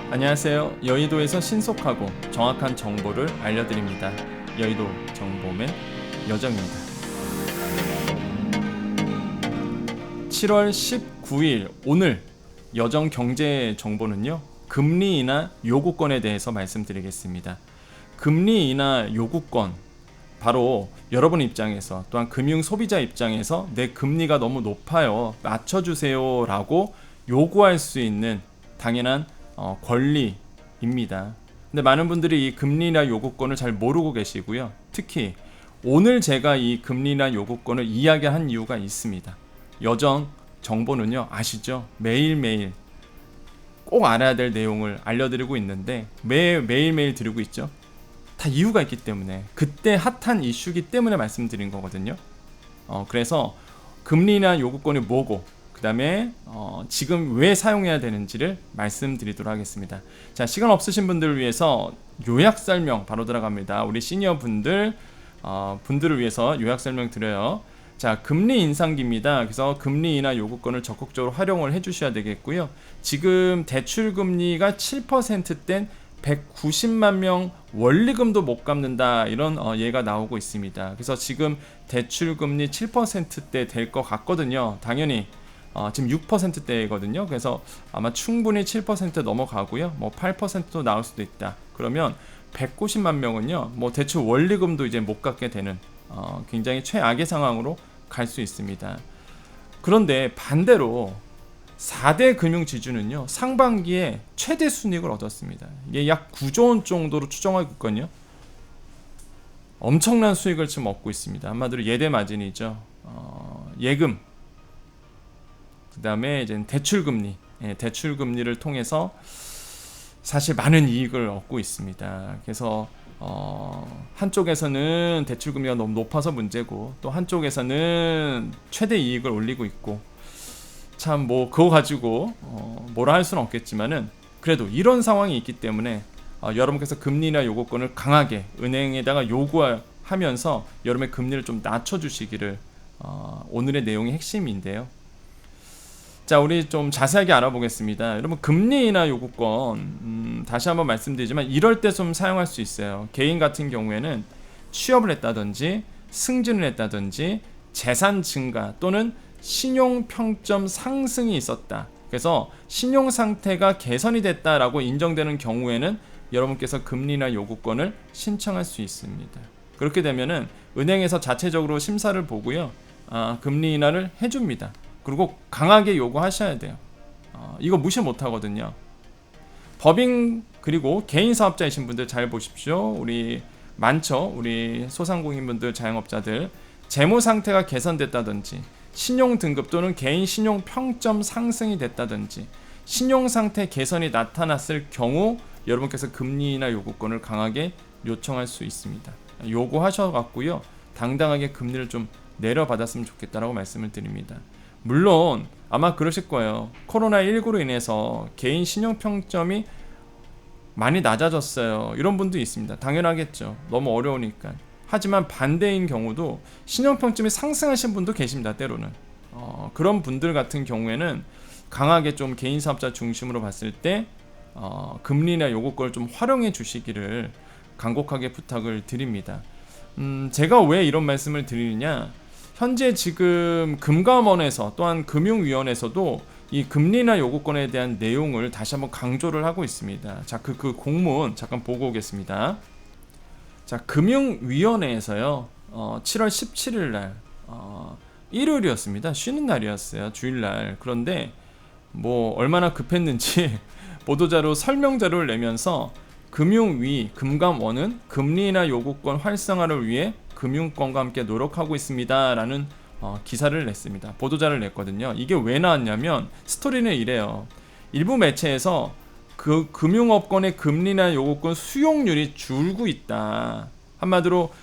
안녕하세요. 여의도에서 신속하고 정확한 정보를 알려드립니다. 여의도 정보맨 여정입니다. 7월 19일 오늘 여정 경제 정보는요. 금리 인하 요구권에 대해서 말씀드리겠습니다. 금리 인하 요구권, 바로 여러분 입장에서 또한 금융 소비자 입장에서 내 금리가 너무 높아요, 낮춰주세요 라고 요구할 수 있는 당연한 권리입니다. 근데 많은 분들이 이 금리나 요구권을 잘 모르고 계시고요. 특히 오늘 제가 이 금리나 요구권을 이야기한 이유가 있습니다. 여정 정보는요, 아시죠? 매일매일 꼭 알아야 될 내용을 알려드리고 있는데 매일매일 드리고 있죠. 다 이유가 있기 때문에, 그때 핫한 이슈기 때문에 말씀드린 거거든요. 그래서 금리나 요구권이 뭐고, 그 다음에 지금 왜 사용해야 되는지를 말씀드리도록 하겠습니다. 자, 시간 없으신 분들을 위해서 요약 설명 바로 들어갑니다. 우리 시니어 분들을 위해서 요약 설명 드려요. 자, 금리 인상기입니다. 그래서 금리 인하 요구권을 적극적으로 활용을 해주셔야 되겠고요. 지금 대출 금리가 7%된 190만 명 원리금도 못 갚는다, 이런 예가 나오고 있습니다. 그래서 지금 대출 금리 7%대 될 것 같거든요. 당연히 지금 6%대거든요. 그래서 아마 충분히 7% 넘어가고요. 뭐 8%도 나올 수도 있다. 그러면 190만 명은요, 뭐 대출 원리금도 이제 못 갚게 되는 굉장히 최악의 상황으로 갈 수 있습니다. 그런데 반대로 4대 금융지주는요, 상반기에 최대 순이익을 얻었습니다. 이게 약 9조 원 정도로 추정하고 있거든요. 엄청난 수익을 지금 얻고 있습니다. 한마디로 예대 마진이죠. 예금, 그 다음에 이제 대출금리, 대출금리를 통해서 사실 많은 이익을 얻고 있습니다. 그래서 한쪽에서는 대출금리가 너무 높아서 문제고, 또 한쪽에서는 최대 이익을 올리고 있고, 참 뭐 그거 가지고 뭐라 할 수는 없겠지만은, 그래도 이런 상황이 있기 때문에 여러분께서 금리나 요구권을 강하게 은행에다가 요구하면서 여러분의 금리를 좀 낮춰주시기를, 오늘의 내용의 핵심인데요. 자, 우리 좀 자세하게 알아보겠습니다. 여러분, 금리 인하 요구권, 다시 한번 말씀드리지만 이럴 때 좀 사용할 수 있어요. 개인 같은 경우에는 취업을 했다든지 승진을 했다든지 재산 증가 또는 신용 평점 상승이 있었다. 그래서 신용 상태가 개선이 됐다라고 인정되는 경우에는 여러분께서 금리나 요구권을 신청할 수 있습니다. 그렇게 되면은 은행에서 자체적으로 심사를 보고요, 금리 인하를 해줍니다. 그리고 강하게 요구하셔야 돼요. 이거 무시 못하거든요. 법인 그리고 개인 사업자이신 분들 잘 보십시오. 우리 많죠. 우리 소상공인분들, 자영업자들 재무 상태가 개선됐다든지 신용 등급 또는 개인 신용 평점 상승이 됐다든지 신용 상태 개선이 나타났을 경우 여러분께서 금리나 요구권을 강하게 요청할 수 있습니다. 요구하셔갖고요, 당당하게 금리를 좀 내려받았으면 좋겠다라고 말씀을 드립니다. 물론 아마 그러실 거예요. 코로나19로 인해서 개인 신용평점이 많이 낮아졌어요, 이런 분도 있습니다. 당연하겠죠. 너무 어려우니까. 하지만 반대인 경우도 신용평점이 상승하신 분도 계십니다. 때로는 그런 분들 같은 경우에는 강하게 좀 개인사업자 중심으로 봤을 때 금리나 요구권을 좀 활용해 주시기를 간곡하게 부탁을 드립니다. 제가 왜 이런 말씀을 드리느냐, 현재 지금 금감원에서 또한 금융위원회에서도 이 금리나 요구권에 대한 내용을 다시 한번 강조를 하고 있습니다. 자, 그 공문 잠깐 보고 오겠습니다. 자, 금융위원회에서요, 7월 17일 날 일요일이었습니다. 쉬는 날이었어요, 주일날. 그런데 뭐 얼마나 급했는지 보도자료 설명자료를 내면서 금융위, 금감원은 금리나 요구권 활성화를 위해 금융권과 함께 노력하고 있습니다 라는 기사를 냈습니다. 보도자를 냈거든요. 이게 왜 나왔냐면, 스토리는 이래요. 일부 매체에서 그 금융업권의 금리나 요구권 수용률이 줄고 있다. 한마디로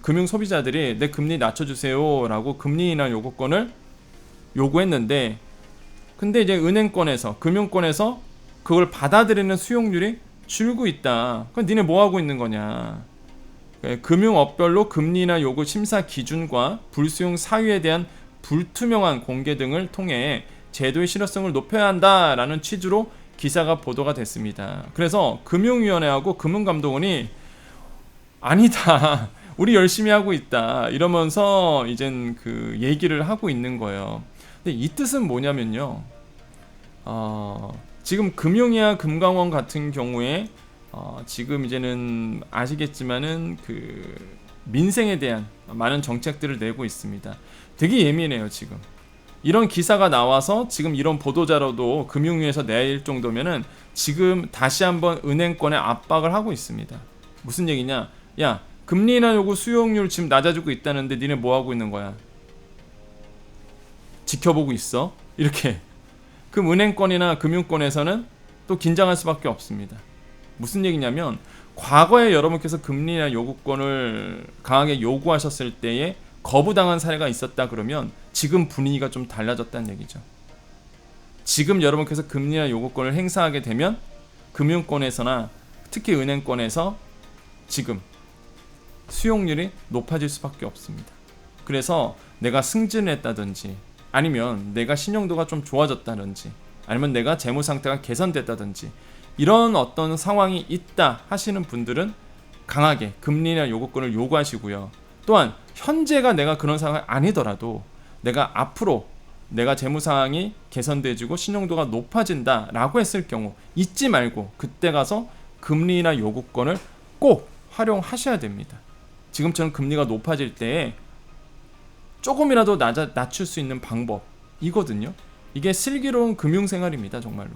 금융 소비자들이 내 금리 낮춰주세요 라고 금리나 요구권을 요구했는데, 근데 이제 은행권에서, 금융권에서 그걸 받아들이는 수용률이 줄고 있다. 그럼 니네 뭐 하고 있는 거냐. 금융업별로 금리나 요구 심사 기준과 불수용 사유에 대한 불투명한 공개 등을 통해 제도의 실효성을 높여야 한다라는 취지로 기사가 보도가 됐습니다. 그래서 금융위원회하고 금융감독원이 아니다. 우리 열심히 하고 있다. 이러면서 이젠 그 얘기를 하고 있는 거예요. 근데 이 뜻은 뭐냐면요. 지금 금융위와 금감원 같은 경우에 지금 이제는 아시겠지만은 그 민생에 대한 많은 정책들을 내고 있습니다. 되게 예민해요, 지금. 이런 기사가 나와서 지금 이런 보도자료도 금융위에서 낼 정도면은 지금 다시 한번 은행권에 압박을 하고 있습니다. 무슨 얘기냐? 야, 금리 인하 요구 수용률 지금 낮아지고 있다는데 니네 뭐 하고 있는 거야? 지켜보고 있어? 이렇게. 그럼 은행권이나 금융권에서는 또 긴장할 수밖에 없습니다. 무슨 얘기냐면 과거에 여러분께서 금리 인하 요구권을 강하게 요구하셨을 때에 거부당한 사례가 있었다 그러면 지금 분위기가 좀 달라졌다는 얘기죠. 지금 여러분께서 금리 인하 요구권을 행사하게 되면 금융권에서나 특히 은행권에서 지금 수용률이 높아질 수밖에 없습니다. 그래서 내가 승진을 했다든지 아니면 내가 신용도가 좀 좋아졌다든지 아니면 내가 재무 상태가 개선됐다든지 이런 어떤 상황이 있다 하시는 분들은 강하게 금리 인하 요구권을 요구하시고요. 또한 현재가 내가 그런 상황이 아니더라도 내가 앞으로 내가 재무 상황이 개선돼지고 신용도가 높아진다 라고 했을 경우 잊지 말고 그때 가서 금리 인하 요구권을 꼭 활용하셔야 됩니다. 지금처럼 금리가 높아질 때에 조금이라도 낮출 수 있는 방법이거든요. 이게 슬기로운 금융생활입니다, 정말로.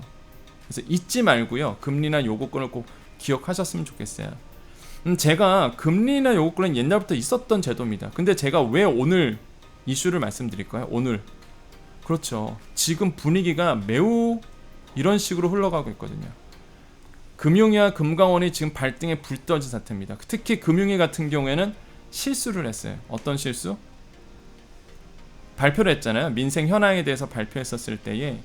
그래서 잊지 말고요. 금리 인하 요구권을 꼭 기억하셨으면 좋겠어요. 제가 금리 인하 요구권은 옛날부터 있었던 제도입니다. 근데 제가 왜 오늘 이슈를 말씀드릴까요? 오늘. 그렇죠. 지금 분위기가 매우 이런 식으로 흘러가고 있거든요. 금융위와 금감원이 지금 발등에 불 떨어진 상태입니다. 특히 금융위 같은 경우에는 실수를 했어요. 어떤 실수? 발표를 했잖아요. 민생 현황에 대해서 발표했었을 때에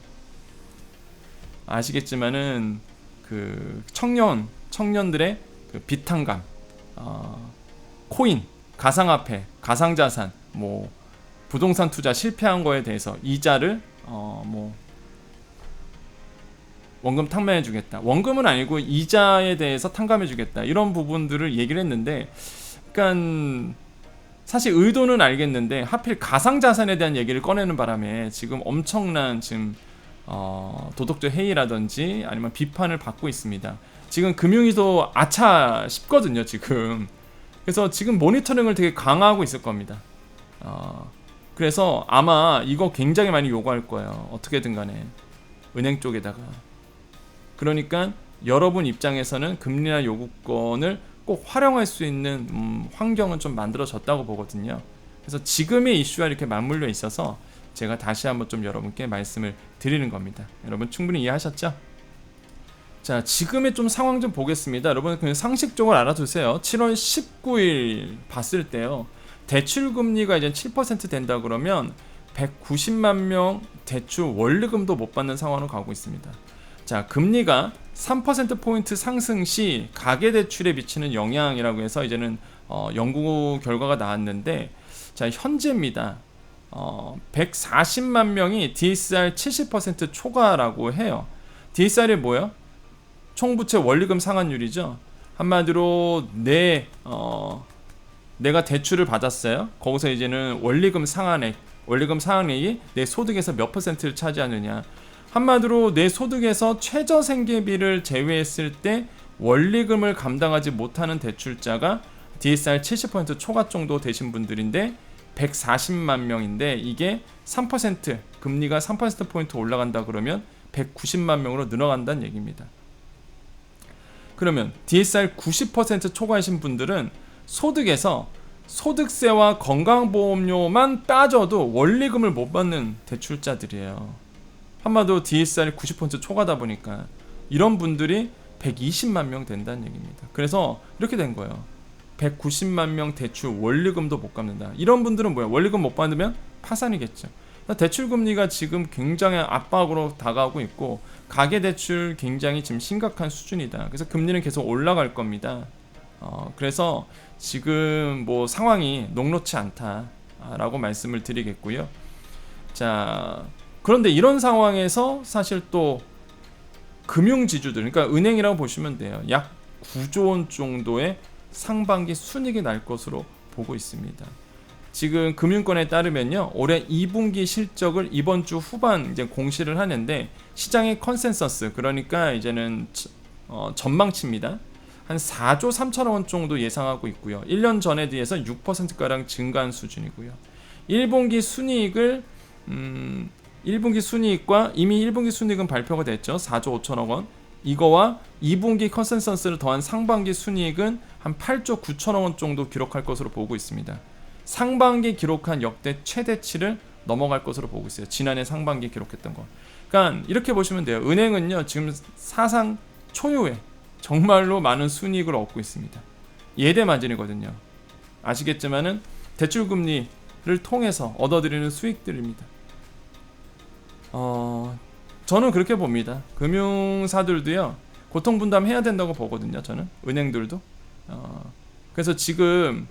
아시겠지만은 그 청년들의 그 비탄감, 코인, 가상화폐, 가상자산, 뭐 부동산 투자 실패한 거에 대해서 이자를 뭐 원금 탕감해주겠다. 원금은 아니고 이자에 대해서 탕감해주겠다. 이런 부분들을 얘기를 했는데, 그러니까 사실 의도는 알겠는데 하필 가상자산에 대한 얘기를 꺼내는 바람에 지금 엄청난 지금 도덕적 해이라든지 아니면 비판을 받고 있습니다. 지금 금융위도 아차 싶거든요, 지금. 그래서 지금 모니터링을 되게 강화하고 있을 겁니다. 그래서 아마 이거 굉장히 많이 요구할 거예요. 어떻게든 간에 은행 쪽에다가. 그러니까 여러분 입장에서는 금리 인하 요구권을 꼭 활용할 수 있는 환경은 좀 만들어졌다고 보거든요. 그래서 지금의 이슈와 이렇게 맞물려 있어서 제가 다시 한번 좀 여러분께 말씀을 드리는 겁니다. 여러분 충분히 이해하셨죠? 자, 지금의 좀 상황 좀 보겠습니다. 여러분 그냥 상식적으로 알아두세요. 7월 19일 봤을 때요. 대출 금리가 이제 7% 된다 그러면 190만 명 대출 원리금도 못 받는 상황으로 가고 있습니다. 자, 금리가 3%포인트 상승 시 가계대출에 미치는 영향이라고 해서 이제는 연구 결과가 나왔는데, 자, 현재입니다. 140만 명이 DSR 70% 초과라고 해요. DSR이 뭐예요? 총부채 원리금 상환율이죠. 한마디로 내가 대출을 받았어요. 거기서 이제는 원리금 상환액이 내 소득에서 몇 퍼센트를 차지하느냐. 한마디로 내 소득에서 최저생계비를 제외했을 때 원리금을 감당하지 못하는 대출자가 DSR 70% 초과 정도 되신 분들인데 140만 명인데 이게 3% 금리가 3%포인트 올라간다 그러면 190만 명으로 늘어간다는 얘기입니다. 그러면 DSR 90% 초과하신 분들은 소득에서 소득세와 건강보험료만 빠져도 원리금을 못 받는 대출자들이에요. 한마디로 DSR이 90% 초과다 보니까 이런 분들이 120만 명 된다는 얘기입니다. 그래서 이렇게 된 거예요. 190만 명 대출 원리금도 못 갚는다. 이런 분들은 뭐야? 원리금 못 받으면 파산이겠죠. 대출 금리가 지금 굉장히 압박으로 다가오고 있고 가계대출 굉장히 지금 심각한 수준이다. 그래서 금리는 계속 올라갈 겁니다. 그래서 지금 뭐 상황이 녹록치 않다라고 말씀을 드리겠고요. 자, 그런데 이런 상황에서 사실 또 금융지주들, 그러니까 은행이라고 보시면 돼요. 약 9조 원 정도의 상반기 순이익이 날 것으로 보고 있습니다. 지금 금융권에 따르면요, 올해 2분기 실적을 이번 주 후반 이제 공시를 하는데, 시장의 컨센서스, 그러니까 이제는 전망치입니다. 한 4조 3천억 원 정도 예상하고 있고요. 1년 전에 비해서 6%가량 증가한 수준이고요. 1분기 순이익을 1분기 순이익과 이미 1분기 순이익은 발표가 됐죠. 4조 5천억 원. 이거와 2분기 컨센서스를 더한 상반기 순이익은 한 8조 9천억 원 정도 기록할 것으로 보고 있습니다. 상반기 기록한 역대 최대치를 넘어갈 것으로 보고 있어요. 지난해 상반기 기록했던 거. 그러니까 이렇게 보시면 돼요. 은행은요, 지금 사상 초유의 정말로 많은 순이익을 얻고 있습니다. 예대 마진이거든요. 아시겠지만은 대출 금리를 통해서 얻어들이는 수익들입니다. 저는 그렇게 봅니다. 금융사들도요, 고통 분담해야 된다고 보거든요. 저는 은행들도. 그래서 지금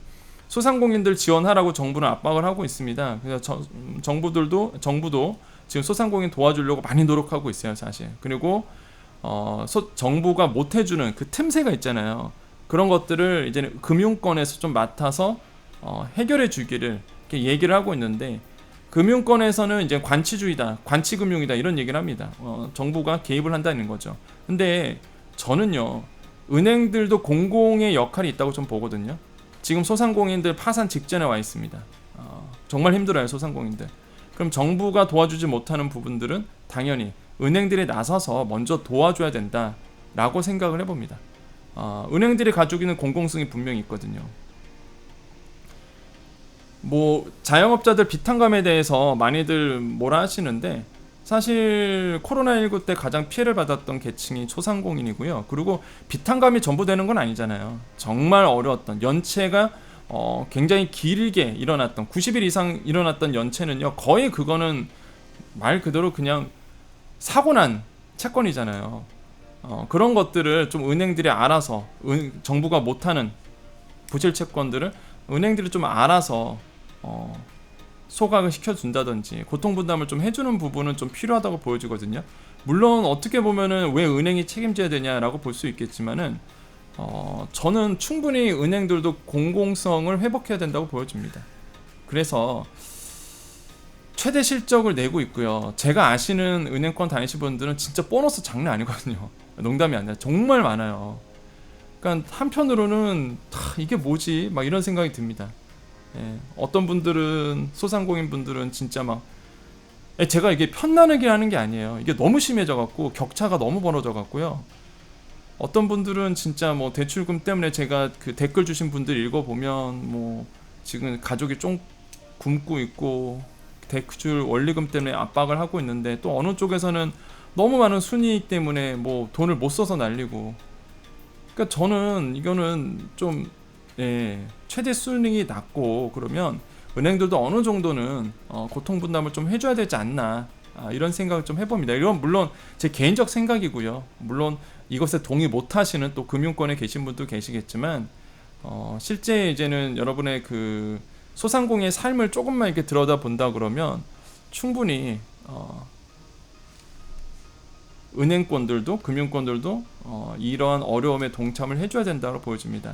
소상공인들 지원하라고 정부는 압박을 하고 있습니다. 그래서 정부도 지금 소상공인 도와주려고 많이 노력하고 있어요, 사실. 그리고 정부가 못 해주는 그 틈새가 있잖아요. 그런 것들을 이제 금융권에서 좀 맡아서 해결해 주기를 이렇게 얘기를 하고 있는데, 금융권에서는 이제 관치주의다, 관치금융이다 이런 얘기를 합니다. 정부가 개입을 한다는 거죠. 근데 저는요, 은행들도 공공의 역할이 있다고 좀 보거든요. 지금 소상공인들 파산 직전에 와 있습니다. 정말 힘들어요, 소상공인들. 그럼 정부가 도와주지 못하는 부분들은 당연히 은행들이 나서서 먼저 도와줘야 된다라고 생각을 해봅니다. 은행들이 가지고 있는 공공성이 분명히 있거든요. 뭐 자영업자들 비탄감에 대해서 많이들 뭐라 하시는데, 사실 코로나19 때 가장 피해를 받았던 계층이 소상공인이고요. 그리고 비탄감이 전부 되는 건 아니잖아요. 정말 어려웠던 연체가 굉장히 길게 일어났던 90일 이상 일어났던 연체는요, 거의 그거는 말 그대로 그냥 사고난 채권이잖아요. 그런 것들을 좀 은행들이 알아서, 정부가 못하는 부실 채권들을 은행들이 좀 알아서 소각을 시켜준다든지 고통분담을 좀 해주는 부분은 좀 필요하다고 보여지거든요. 물론 어떻게 보면은 왜 은행이 책임져야 되냐라고 볼 수 있겠지만은 저는 충분히 은행들도 공공성을 회복해야 된다고 보여집니다. 그래서 최대 실적을 내고 있고요. 제가 아시는 은행권 다니신 분들은 진짜 보너스 장난 아니거든요. 농담이 아니라 정말 많아요. 그러니까 한편으로는 이게 뭐지? 막 이런 생각이 듭니다. 어떤 분들은, 소상공인 분들은 진짜 막, 제가 이게 편나게 하는 게 아니에요. 이게 너무 심해져 갖고 격차가 너무 벌어져 갖고요. 어떤 분들은 진짜 뭐 대출금 때문에, 제가 그 댓글 주신 분들 읽어보면 뭐 지금 가족이 좀 굶고 있고 대출 원리금 때문에 압박을 하고 있는데, 또 어느 쪽에서는 너무 많은 순이익 때문에 뭐 돈을 못 써서 날리고. 그러니까 저는 이거는 좀 최대 순이익이 낮고 그러면 은행들도 어느 정도는 고통 분담을 좀 해줘야 되지 않나, 이런 생각을 좀 해봅니다. 이건 물론 제 개인적 생각이고요. 물론 이것에 동의 못하시는 또 금융권에 계신 분도 계시겠지만, 실제 이제는 여러분의 그 소상공인의 삶을 조금만 이렇게 들여다 본다 그러면 충분히 은행권들도 금융권들도 이러한 어려움에 동참을 해줘야 된다고 보여집니다.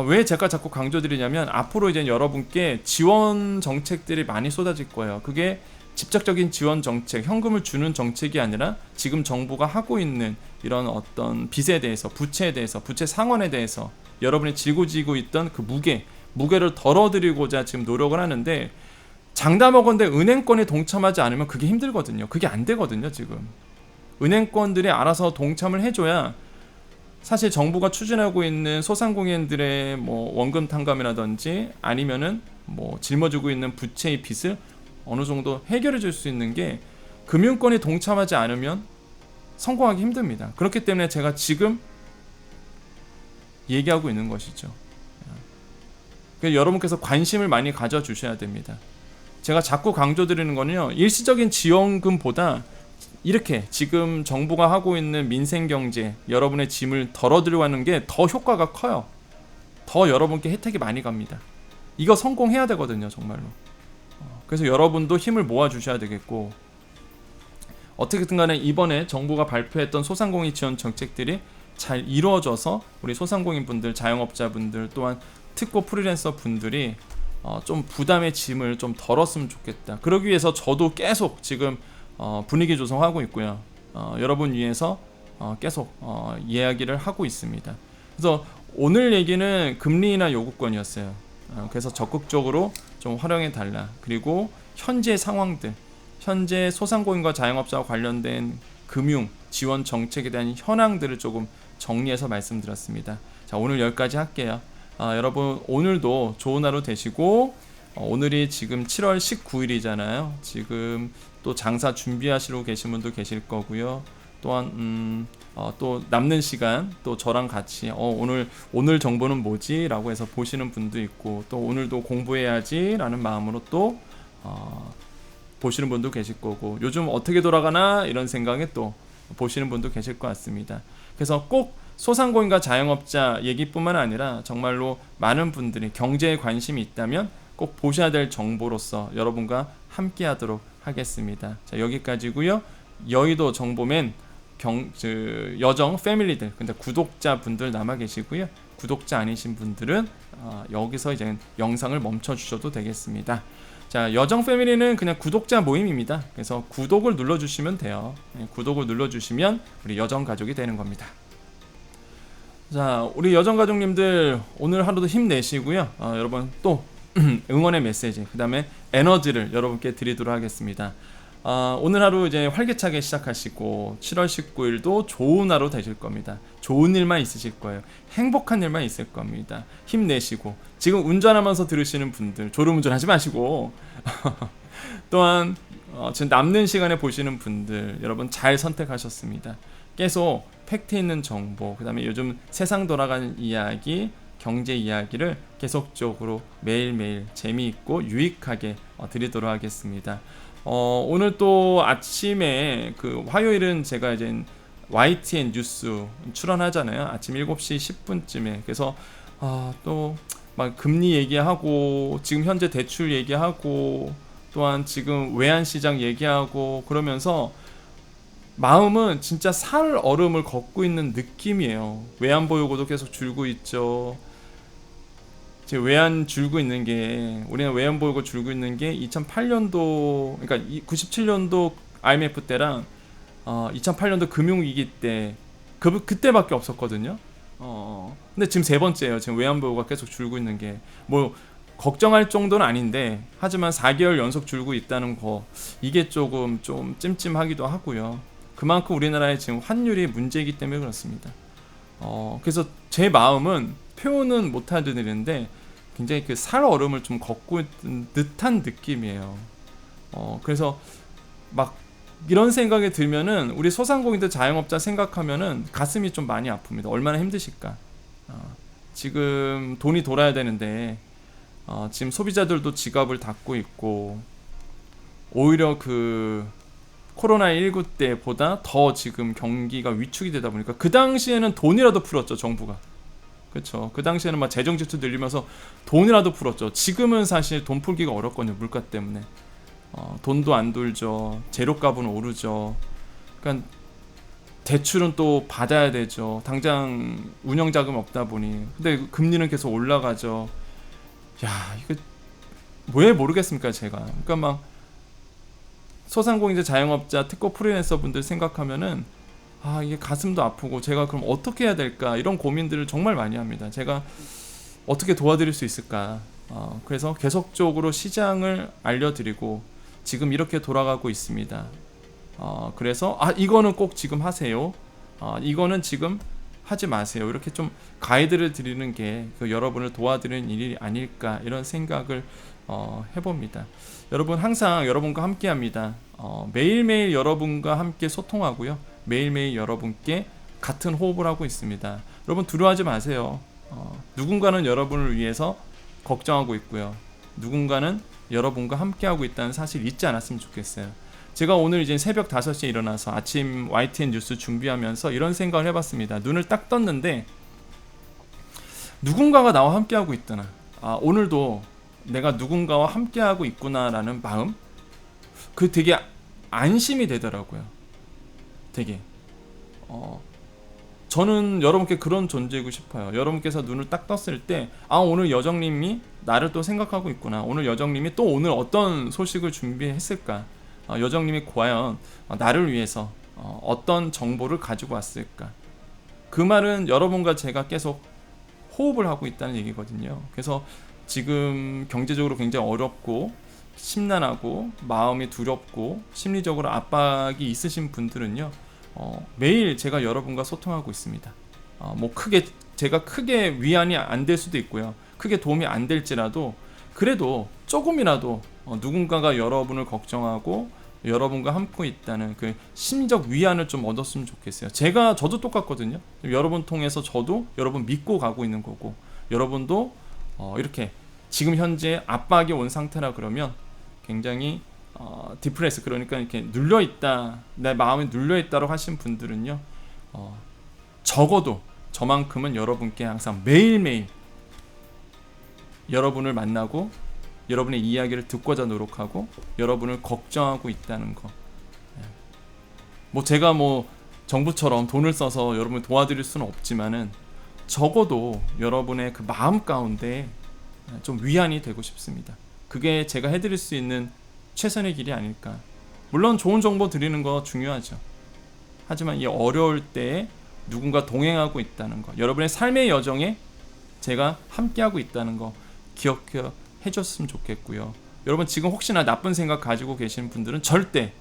왜 제가 자꾸 강조드리냐면, 앞으로 이제 여러분께 지원 정책들이 많이 쏟아질 거예요. 그게 직접적인 지원 정책, 현금을 주는 정책이 아니라 지금 정부가 하고 있는 이런 어떤 빚에 대해서, 부채에 대해서, 부채 상환에 대해서 여러분이 짊어지고 있던 그 무게를 덜어드리고자 지금 노력을 하는데, 장담하건대 은행권이 동참하지 않으면 그게 힘들거든요. 그게 안 되거든요. 지금 은행권들이 알아서 동참을 해줘야 사실 정부가 추진하고 있는 소상공인들의 뭐 원금 탕감이라든지 아니면은 뭐 짊어지고 있는 부채의 빚을 어느 정도 해결해 줄 수 있는 게, 금융권이 동참하지 않으면 성공하기 힘듭니다. 그렇기 때문에 제가 지금 얘기하고 있는 것이죠. 그래서 여러분께서 관심을 많이 가져주셔야 됩니다. 제가 자꾸 강조드리는 거는요, 일시적인 지원금보다 이렇게 지금 정부가 하고 있는 민생경제, 여러분의 짐을 덜어들이고 하는 게 더 효과가 커요. 더 여러분께 혜택이 많이 갑니다. 이거 성공해야 되거든요, 정말로. 그래서 여러분도 힘을 모아주셔야 되겠고, 어떻게든 간에 이번에 정부가 발표했던 소상공인 지원 정책들이 잘 이루어져서 우리 소상공인 분들, 자영업자 분들 또한 특고 프리랜서 분들이 좀 부담의 짐을 좀 덜었으면 좋겠다. 그러기 위해서 저도 계속 지금 분위기 조성하고 있고요. 여러분 위해서 계속 이야기를 하고 있습니다. 그래서 오늘 얘기는 금리 인하 요구권이었어요. 그래서 적극적으로 좀 활용해 달라. 그리고 현재 상황들, 현재 소상공인과 자영업자와 관련된 금융 지원 정책에 대한 현황들을 조금 정리해서 말씀드렸습니다. 자, 오늘 여기까지 할게요. 여러분 오늘도 좋은 하루 되시고, 오늘이 지금 7월 19일이잖아요. 지금 또 장사 준비하시러 계신 분도 계실 거고요. 또한 또 남는 시간 또 저랑 같이 오늘 정보는 뭐지? 라고 해서 보시는 분도 있고, 또 오늘도 공부해야지 라는 마음으로 또 보시는 분도 계실 거고, 요즘 어떻게 돌아가나 이런 생각에 또 보시는 분도 계실 것 같습니다. 그래서 꼭 소상공인과 자영업자 얘기뿐만 아니라 정말로 많은 분들이 경제에 관심이 있다면 꼭 보셔야 될 정보로서 여러분과 함께 하도록 하겠습니다. 자, 여기까지고요. 여의도 정보맨 여정 패밀리들, 근데 구독자 분들 남아 계시고요. 구독자 아니신 분들은 여기서 이제 영상을 멈춰 주셔도 되겠습니다. 자, 여정 패밀리는 그냥 구독자 모임입니다. 그래서 구독을 눌러주시면 돼요. 구독을 눌러주시면 우리 여정 가족이 되는 겁니다. 자, 우리 여정 가족님들 오늘 하루도 힘내시고요. 여러분 또 응원의 메시지, 그 다음에 에너지를 여러분께 드리도록 하겠습니다. 오늘 하루 이제 활기차게 시작하시고 7월 19일도 좋은 하루 되실 겁니다. 좋은 일만 있으실 거예요. 행복한 일만 있을 겁니다. 힘내시고, 지금 운전하면서 들으시는 분들 졸음운전 하지 마시고 또한 지금 남는 시간에 보시는 분들 여러분 잘 선택하셨습니다. 계속 팩트 있는 정보, 그 다음에 요즘 세상 돌아가는 이야기, 경제 이야기를 계속적으로 매일매일 재미있고 유익하게 드리도록 하겠습니다. 오늘 또 아침에 그 화요일은 제가 이제 YTN 뉴스 출연하잖아요. 아침 7시 10분쯤에. 그래서 또 막 금리 얘기하고 지금 현재 대출 얘기하고 또한 지금 외환시장 얘기하고 그러면서 마음은 진짜 살 얼음을 걷고 있는 느낌이에요. 외환 보유고도 계속 줄고 있죠. 지금 외환 줄고 있는 게, 우리는 외환 보유고 줄고 있는 게 2008년도, 그러니까 97년도 IMF 때랑 2008년도 금융위기 때 그때밖에 없었거든요. 근데 지금 세 번째예요. 지금 외환 보유고가 계속 줄고 있는 게 뭐 걱정할 정도는 아닌데, 하지만 4개월 연속 줄고 있다는 거, 이게 조금 좀 찜찜하기도 하고요. 그만큼 우리나라의 지금 환율이 문제이기 때문에 그렇습니다. 그래서 제 마음은 표현은 못 하드리는데 굉장히 그 살 얼음을 좀 걷고 있는 듯한 느낌이에요. 그래서 막 이런 생각이 들면은 우리 소상공인들, 자영업자 생각하면은 가슴이 좀 많이 아픕니다. 얼마나 힘드실까. 지금 돈이 돌아야 되는데 지금 소비자들도 지갑을 닫고 있고, 오히려 그 코로나19 때보다 더 지금 경기가 위축이 되다 보니까, 그 당시에는 돈이라도 풀었죠, 정부가. 그렇죠. 그 당시에는 막 재정 지출 늘리면서 돈이라도 풀었죠. 지금은 사실 돈 풀기가 어렵거든요, 물가 때문에. 돈도 안 돌죠. 재료값은 오르죠. 그러니까 대출은 또 받아야 되죠. 당장 운영 자금 없다 보니. 근데 금리는 계속 올라가죠. 야, 이거 왜 모르겠습니까, 제가. 그러니까 막 소상공인들, 자영업자, 특고 프리랜서 분들 생각하면은 이게 가슴도 아프고, 제가 그럼 어떻게 해야 될까, 이런 고민들을 정말 많이 합니다. 제가 어떻게 도와드릴 수 있을까. 그래서 계속적으로 시장을 알려드리고, 지금 이렇게 돌아가고 있습니다. 그래서 이거는 꼭 지금 하세요. 이거는 지금 하지 마세요. 이렇게 좀 가이드를 드리는 게 여러분을 도와드리는 일이 아닐까, 이런 생각을 해봅니다. 여러분 항상 여러분과 함께 합니다. 매일매일 여러분과 함께 소통하고요. 매일매일 여러분께 같은 호흡을 하고 있습니다. 여러분 두려워하지 마세요. 누군가는 여러분을 위해서 걱정하고 있고요. 누군가는 여러분과 함께하고 있다는 사실 잊지 않았으면 좋겠어요. 제가 오늘 이제 새벽 5시에 일어나서 아침 YTN 뉴스 준비하면서 이런 생각을 해봤습니다. 눈을 딱 떴는데 누군가가 나와 함께하고 있구나. 오늘도 내가 누군가와 함께하고 있구나라는 마음, 그 되게 안심이 되더라고요. 되게 저는 여러분께 그런 존재이고 싶어요. 여러분께서 눈을 딱 떴을 때 오늘 여정님이 나를 또 생각하고 있구나. 오늘 여정님이 또 오늘 어떤 소식을 준비했을까. 여정님이 과연 나를 위해서 어떤 정보를 가지고 왔을까. 그 말은 여러분과 제가 계속 호흡을 하고 있다는 얘기거든요. 그래서 지금 경제적으로 굉장히 어렵고 심란하고 마음이 두렵고 심리적으로 압박이 있으신 분들은요, 매일 제가 여러분과 소통하고 있습니다. 뭐 제가 크게 위안이 안 될 수도 있고요, 크게 도움이 안 될지라도 그래도 조금이라도 누군가가 여러분을 걱정하고 여러분과 함께 있다는 그 심리적 위안을 좀 얻었으면 좋겠어요. 저도 똑같거든요. 여러분 통해서 저도 여러분 믿고 가고 있는 거고, 여러분도 이렇게 지금 현재 압박이 온 상태라 그러면 굉장히 디프레스, 그러니까 이렇게 눌려있다, 내 마음이 눌려있다고 하신 분들은요, 적어도 저만큼은 여러분께 항상 매일매일 여러분을 만나고 여러분의 이야기를 듣고자 노력하고 여러분을 걱정하고 있다는 거. 뭐 제가 정부처럼 돈을 써서 여러분을 도와드릴 수는 없지만은 적어도 여러분의 그 마음 가운데 좀 위안이 되고 싶습니다. 그게 제가 해드릴 수 있는 최선의 길이 아닐까. 물론 좋은 정보 드리는 거 중요하죠. 하지만 이 어려울 때 누군가 동행하고 있다는 거, 여러분의 삶의 여정에 제가 함께하고 있다는 거 해줬으면 좋겠고요. 여러분 지금 혹시나 나쁜 생각 가지고 계시는 분들은 절대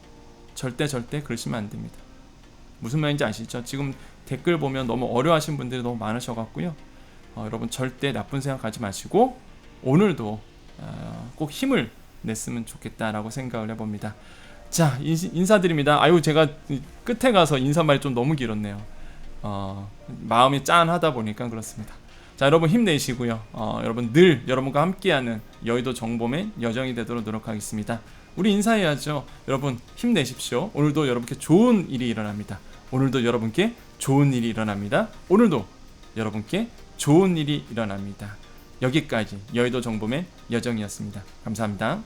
그러시면 안 됩니다. 무슨 말인지 아시죠? 지금 댓글 보면 너무 어려워하시는 분들이 너무 많으셔갖고요. 여러분 절대 나쁜 생각 하지 마시고 오늘도 꼭 힘을 냈으면 좋겠다라고 생각을 해봅니다. 자, 인사드립니다. 제가 끝에 가서 인사말이 좀 너무 길었네요. 마음이 짠하다 보니까 그렇습니다. 자, 여러분 힘내시고요. 여러분 늘 여러분과 함께하는 여의도 정보맨 여정이 되도록 노력하겠습니다. 우리 인사해야죠. 여러분 힘내십시오. 오늘도 여러분께 좋은 일이 일어납니다. 오늘도 여러분께 좋은 일이 일어납니다. 오늘도 여러분께 좋은 일이 일어납니다. 여기까지 여의도 정보맨 여정이었습니다. 감사합니다.